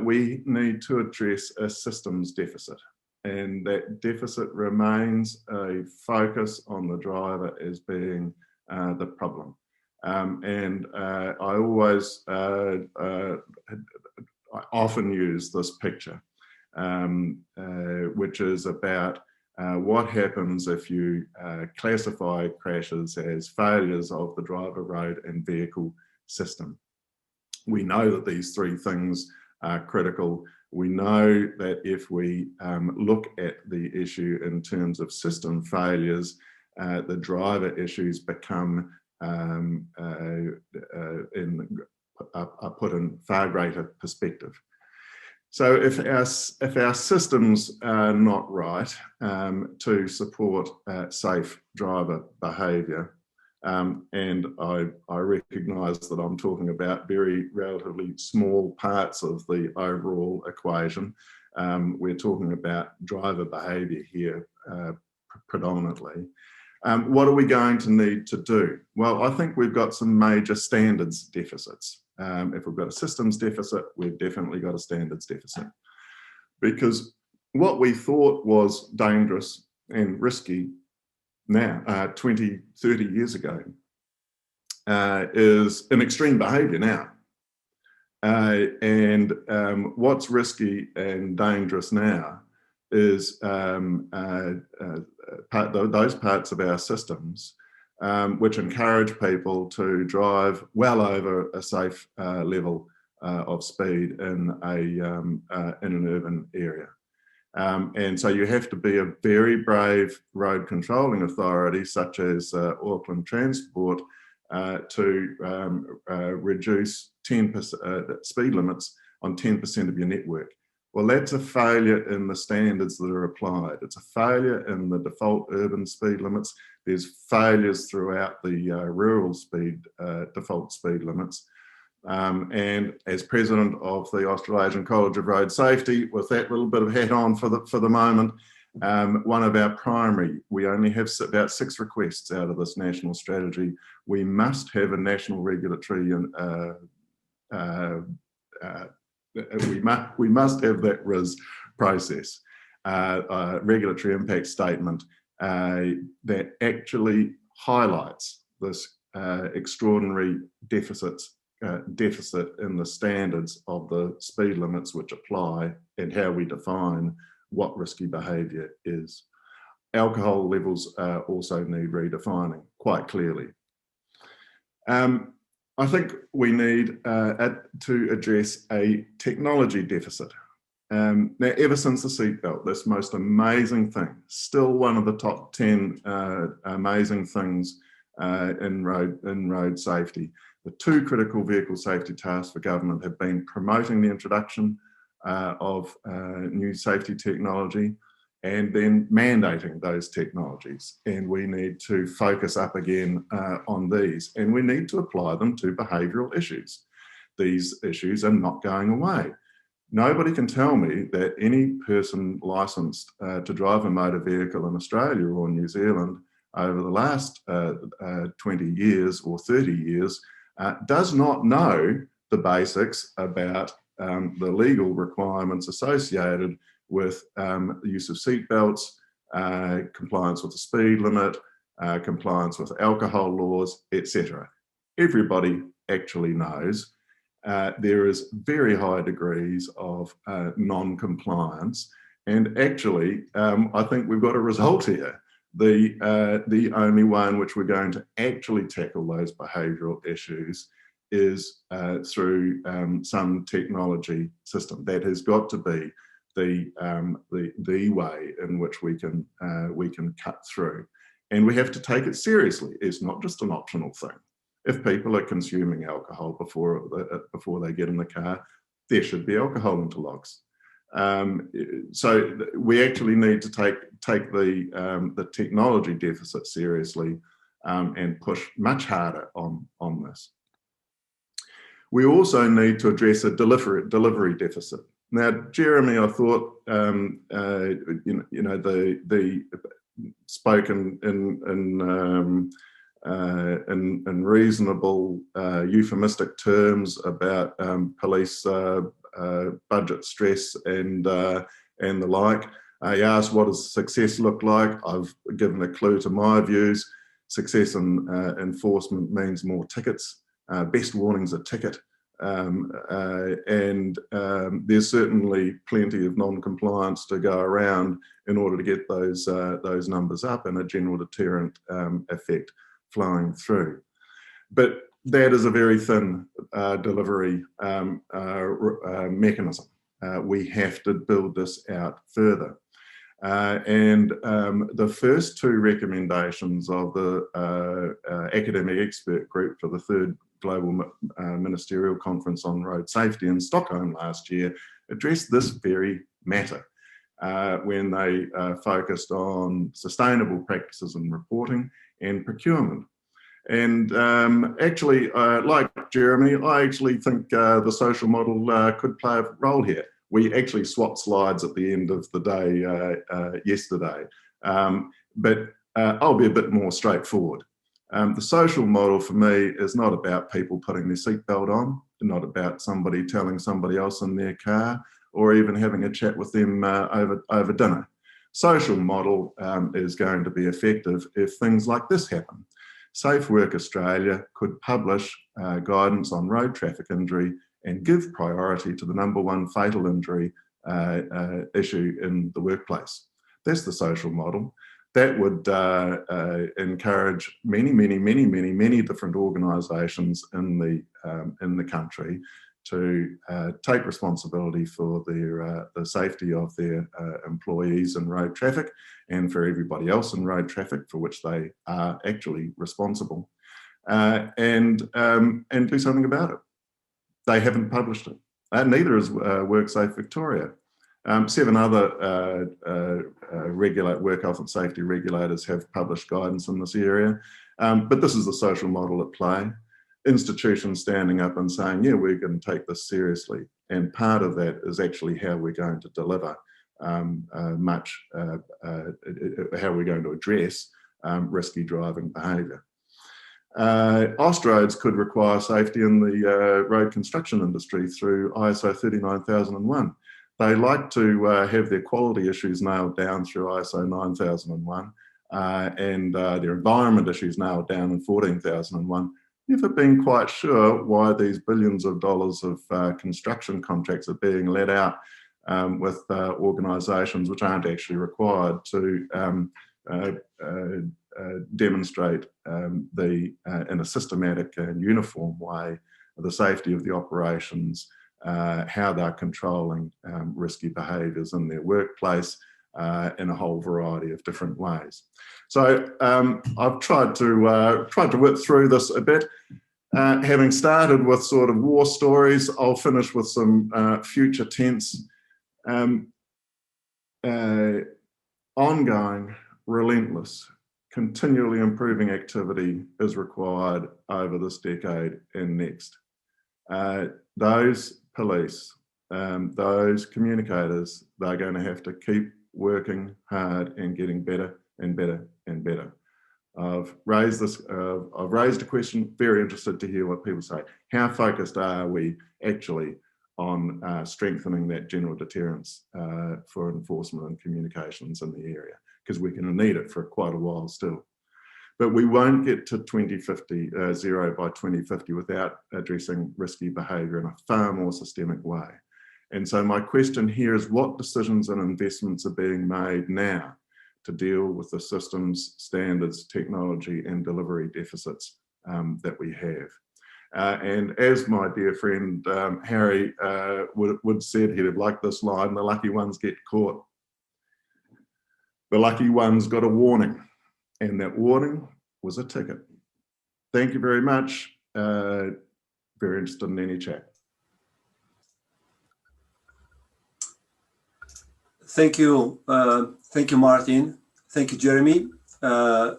We need to address a systems deficit, and that deficit remains a focus on the driver as being the problem. I often use this picture, which is about what happens if you classify crashes as failures of the driver, road and vehicle system. We know that these 3 things are critical. We know that if we look at the issue in terms of system failures, the driver issues become are put in far greater perspective. So if our systems are not right to support safe driver behaviour, and I recognise that I'm talking about very relatively small parts of the overall equation. We're talking about driver behaviour here predominantly. What are we going to need to do? Well, I think we've got some major standards deficits. If we've got a systems deficit, we've definitely got a standards deficit. Because what we thought was dangerous and risky now, 20, 30 years ago, is an extreme behaviour now. What's risky and dangerous now is those parts of our systems which encourage people to drive well over a safe level of speed in an urban area. And so you have to be a very brave road controlling authority, such as Auckland Transport, to reduce 10% speed limits on 10% of your network. Well, that's a failure in the standards that are applied. It's a failure in the default urban speed limits. There's failures throughout the rural default speed limits. And as president of the Australasian College of Road Safety, with that little bit of hat on for the moment, one of our primary, we only have about 6 requests out of this national strategy. We must have a national regulatory we must have that RIS process, regulatory impact statement that actually highlights this extraordinary deficit in the standards of the speed limits which apply and how we define what risky behaviour is. Alcohol levels also need redefining quite clearly. I think we need to address a technology deficit. Now, ever since the seatbelt, this most amazing thing, still one of the top 10 amazing things in road safety. The 2 critical vehicle safety tasks for government have been promoting the introduction of new safety technology and then mandating those technologies. And we need to focus up again on these, and we need to apply them to behavioural issues. These issues are not going away. Nobody can tell me that any person licensed to drive a motor vehicle in Australia or New Zealand over the last 20 years or 30 years does not know the basics about the legal requirements associated with the use of seatbelts, compliance with the speed limit, compliance with alcohol laws, etc. Everybody actually knows. There is very high degrees of non-compliance, and actually I think we've got a result here. The only one which we're going to actually tackle those behavioural issues is through some technology system. That has got to be the way in which we can cut through, and we have to take it seriously. It's not just an optional thing. If people are consuming alcohol before they get in the car, there should be alcohol interlocks. So we actually need to take the technology deficit seriously and push much harder on this. We also need to address a delivery deficit. Now, Jeremy, I thought the spoken in reasonable euphemistic terms about police budget stress and the like. He asked, what does success look like? I've given a clue to my views. Success in enforcement means more tickets. Best warning's a ticket. There's certainly plenty of non-compliance to go around in order to get those numbers up and a general deterrent effect flowing through. But that is a very thin delivery mechanism. We have to build this out further. The first two recommendations of the academic expert group for the third Global Ministerial Conference on Road Safety in Stockholm last year addressed this very matter when they focused on sustainable practices in reporting and procurement. And actually, like Jeremy, I actually think the social model could play a role here. We actually swapped slides at the end of the day yesterday, but I'll be a bit more straightforward. The social model for me is not about people putting their seatbelt on, not about somebody telling somebody else in their car, or even having a chat with them over dinner. Social model is going to be effective if things like this happen. Safe Work Australia could publish guidance on road traffic injury and give priority to the #1 fatal injury issue in the workplace. That's the social model. That would encourage many different organisations in the country to take responsibility for the safety of their employees in road traffic and for everybody else in road traffic for which they are actually responsible, and do something about it. They haven't published it. Neither has WorkSafe Victoria. 7 other work health and safety regulators have published guidance in this area, but this is the social model at play. Institutions standing up and saying, yeah, we're going to take this seriously. And part of that is actually how we're going to deliver how we're going to address risky driving behaviour. Austroads could require safety in the road construction industry through ISO 39001. They like to have their quality issues nailed down through ISO 9001 and their environment issues nailed down in 14001. Never been quite sure why these billions of dollars of construction contracts are being let out with organisations which aren't actually required to demonstrate in a systematic and uniform way the safety of the operations, how they're controlling risky behaviours in their workplace in a whole variety of different ways. So I've tried to work through this a bit. Having started with sort of war stories, I'll finish with some future tense. Ongoing, relentless, continually improving activity is required over this decade and next. Those police, those communicators, they're going to have to keep working hard and getting better and better and better. I've raised a question, very interested to hear what people say. How focused are we actually on strengthening that general deterrence for enforcement and communications in the area? Because we're going to need it for quite a while still. But we won't get to 2050, zero by 2050 without addressing risky behaviour in a far more systemic way. And so my question here is, what decisions and investments are being made now to deal with the systems, standards, technology and delivery deficits that we have? And as my dear friend Harry would said, he'd have liked this line, the lucky ones get caught. The lucky ones got a warning, and that warning was a ticket. Thank you very much. Very interested in any chat. Thank you, Martin. Thank you, Jeremy.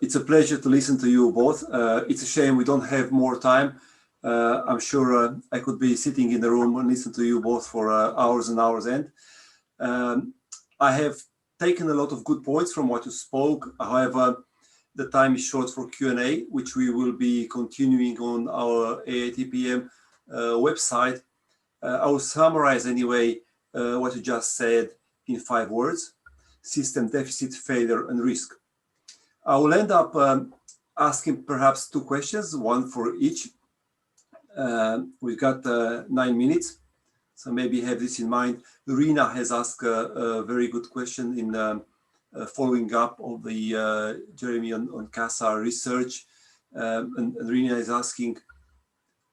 It's a pleasure to listen to you both. It's a shame we don't have more time. I'm sure I could be sitting in the room and listen to you both for hours and hours end. I have taken a lot of good points from what you spoke. However, the time is short for Q&A, which we will be continuing on our AITPM website. I will summarize anyway what you just said in 5 words: system deficit, failure, and risk. I will end up asking perhaps 2 questions, one for each. We've got 9 minutes, so maybe have this in mind. Rina has asked a very good question in following up of the Jeremy on CASA research. And Rina is asking,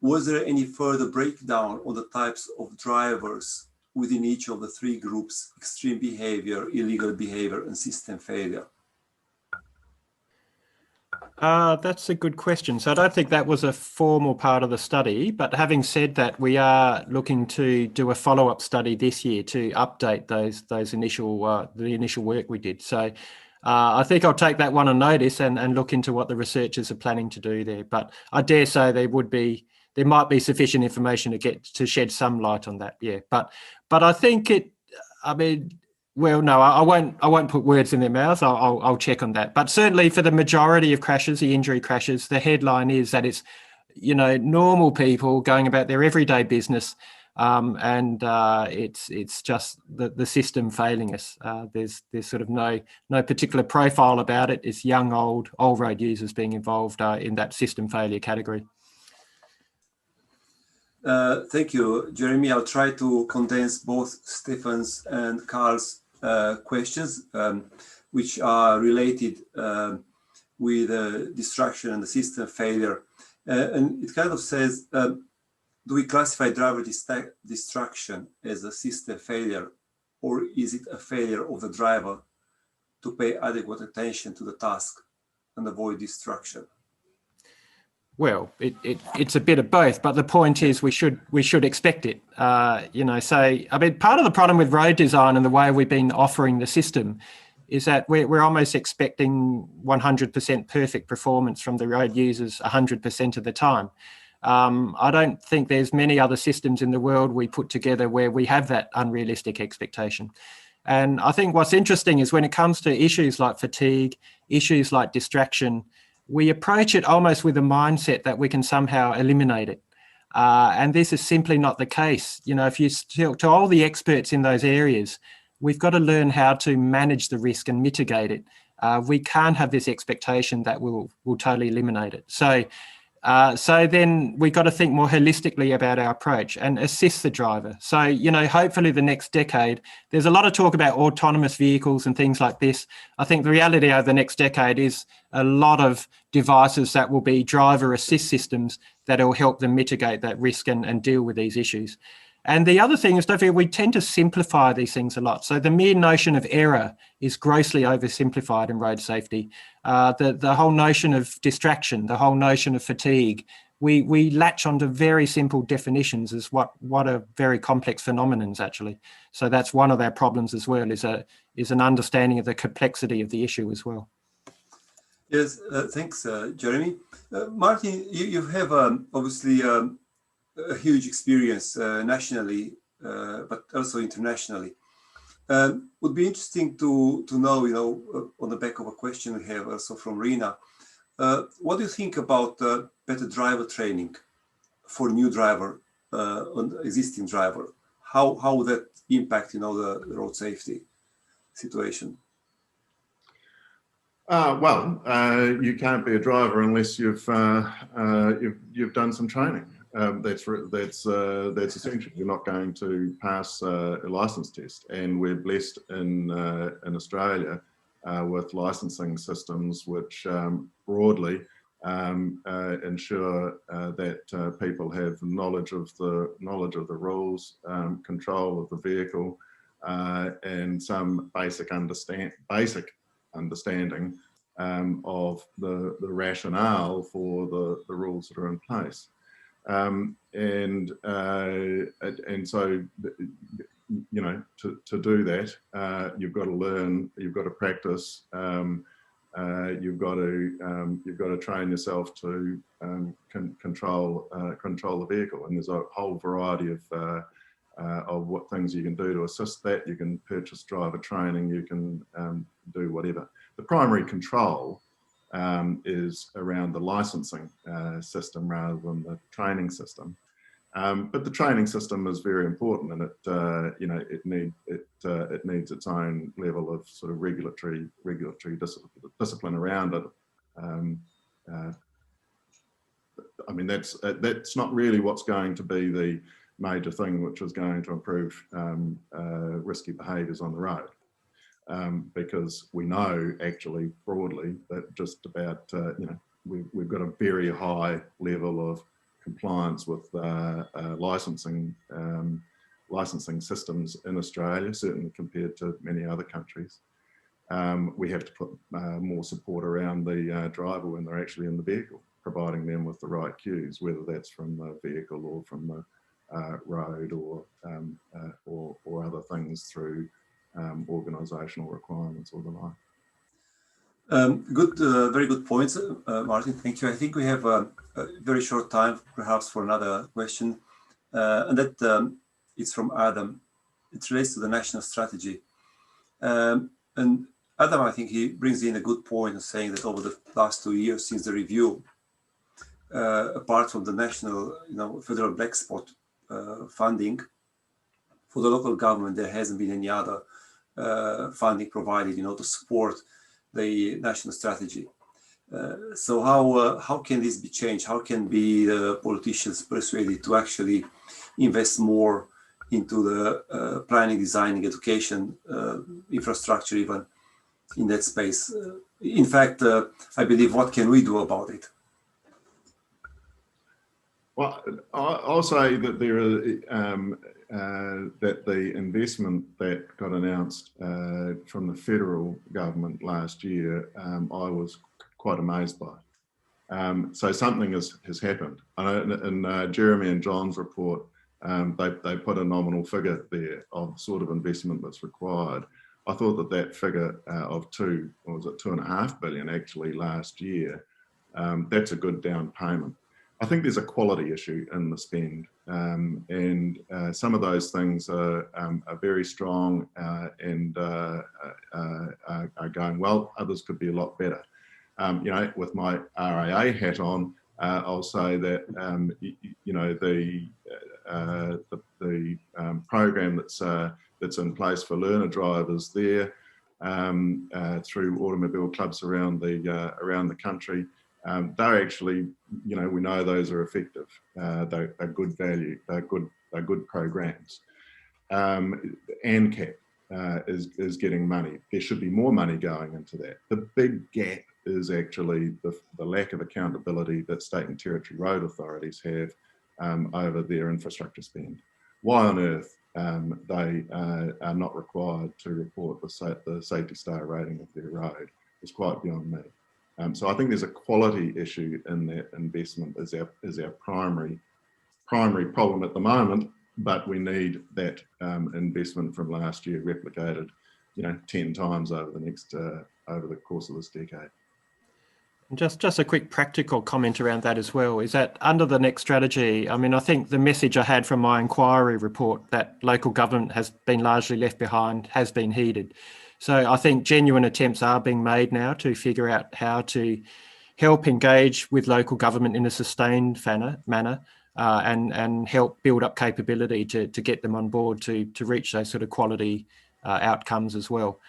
was there any further breakdown on the types of drivers within each of the 3 groups: extreme behavior, illegal behavior, and system failure? That's a good question. So I don't think that was a formal part of the study, but having said that, we are looking to do a follow-up study this year to update those initial the initial work we did. So I think I'll take that one on notice and look into what the researchers are planning to do there. But I dare say there might be sufficient information to shed some light on that. Yeah, but I think well, no, I won't put words in their mouths. I'll check on that. But certainly for the majority of crashes, the injury crashes, the headline is that it's, normal people going about their everyday business, and it's just the system failing us. There's sort of no particular profile about it. It's young, old road users being involved in that system failure category. Thank you, Jeremy. I'll try to condense both Stefan's and Carl's questions, which are related with distraction and the system failure. And it kind of says, do we classify driver distraction as a system failure, or is it a failure of the driver to pay adequate attention to the task and avoid distraction? Well, it's a bit of both, but the point is we should expect it. Part of the problem with road design and the way we've been offering the system is that we're almost expecting 100% perfect performance from the road users 100% of the time. I don't think there's many other systems in the world we put together where we have that unrealistic expectation. And I think what's interesting is when it comes to issues like fatigue, issues like distraction, we approach it almost with a mindset that we can somehow eliminate it. And this is simply not the case. If you talk to all the experts in those areas, we've got to learn how to manage the risk and mitigate it. We can't have this expectation that we'll totally eliminate it. So then we've got to think more holistically about our approach and assist the driver. So, hopefully the next decade, there's a lot of talk about autonomous vehicles and things like this. I think the reality over the next decade is a lot of devices that will be driver assist systems that will help them mitigate that risk and deal with these issues. And the other thing is, don't forget, we tend to simplify these things a lot. So the mere notion of error is grossly oversimplified in road safety. The whole notion of distraction, the whole notion of fatigue, we latch onto very simple definitions as what are very complex phenomenons actually. So that's one of our problems as well, is an understanding of the complexity of the issue as well. Yes, thanks, Jeremy. Martin, you have obviously a huge experience nationally, but also internationally. Would be interesting to know, on the back of a question we have also from Rina, what do you think about better driver training for new driver, on existing driver? How would that impact, the road safety situation? You can't be a driver unless you've done some training. That's essential. You're not going to pass a license test, and we're blessed in Australia with licensing systems which broadly ensure that people have knowledge of the rules, control of the vehicle, and some basic understanding of the rationale for the rules that are in place. And so, you know, to do that, you've got to learn, you've got to practice, you've got to train yourself to control the vehicle. And there's a whole variety of what things you can do to assist that. You can purchase driver training, you can do whatever. The primary control is around the licensing system rather than the training system. But the training system is very important, and it, you know, it needs its own level of sort of regulatory discipline around it. I mean, that's not really what's going to be the major thing which is going to improve risky behaviours on the road, because we know actually broadly that just about you know, we've got a very high level of compliance with licensing systems in Australia, certainly compared to many other countries. We have to put more support around the driver when they're actually in the vehicle, providing them with the right cues, whether that's from the vehicle or from the road or other things through organisational requirements or the like. Very good points, Martin. Thank you. I think we have a very short time, perhaps, for another question, and that is from Adam. It relates to the national strategy, and Adam, I think he brings in a good point, saying that over the last 2 years since the review, apart from the national, you know, federal black spot funding for the local government, there hasn't been any other funding provided, you know, to support the national strategy. So how can this be changed? How can be the politicians persuaded to actually invest more into the planning, designing, education, infrastructure, even in that space? In fact, I believe, what can we do about it? Well, I'll say that there are that the investment that got announced from the federal government last year, I was quite amazed by. So something has happened. I know in Jeremy and John's report, they put a nominal figure there of sort of investment that's required. I thought that figure of 2.5 billion actually last year, that's a good down payment. I think there's a quality issue in the spend, and some of those things are very strong and are going well. Others could be a lot better. You know, with my RAA hat on, I'll say that you know, the program that's in place for learner drivers there through automobile clubs around the country. They're actually, you know, we know those are effective. They're good value. They're good programs. ANCAP is getting money. There should be more money going into that. The big gap is actually the lack of accountability that state and territory road authorities have over their infrastructure spend. Why on earth they are not required to report the safety star rating of their road is quite beyond me. So I think there's a quality issue in that investment is our primary problem at the moment, but we need that investment from last year replicated, you know, 10 times over the course of this decade. Just a quick practical comment around that as well, is that under the next strategy, I mean, I think the message I had from my inquiry report that local government has been largely left behind has been heeded. So I think genuine attempts are being made now to figure out how to help engage with local government in a sustained manner and help build up capability to get them on board to reach those sort of quality outcomes as well.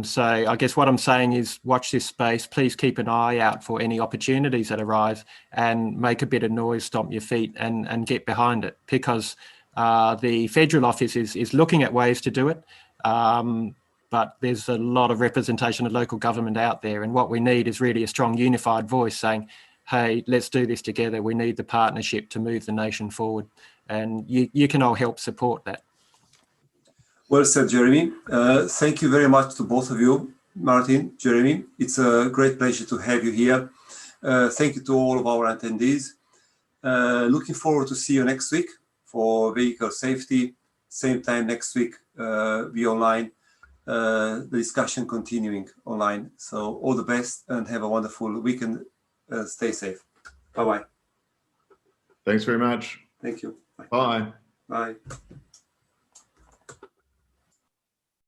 So I guess what I'm saying is watch this space. Please keep an eye out for any opportunities that arise and make a bit of noise, stomp your feet and get behind it, because the federal office is looking at ways to do it. But there's a lot of representation of local government out there. And what we need is really a strong unified voice saying, hey, let's do this together. We need the partnership to move the nation forward. And you can all help support that. Well said, Jeremy. Thank you very much to both of you, Martin, Jeremy. It's a great pleasure to have you here. Thank you to all of our attendees. Looking forward to see you next week for vehicle safety. Same time next week, be online. The discussion continuing online. So all the best and have a wonderful weekend. Stay safe. Bye-bye. Thanks very much. Thank you. Bye. Bye.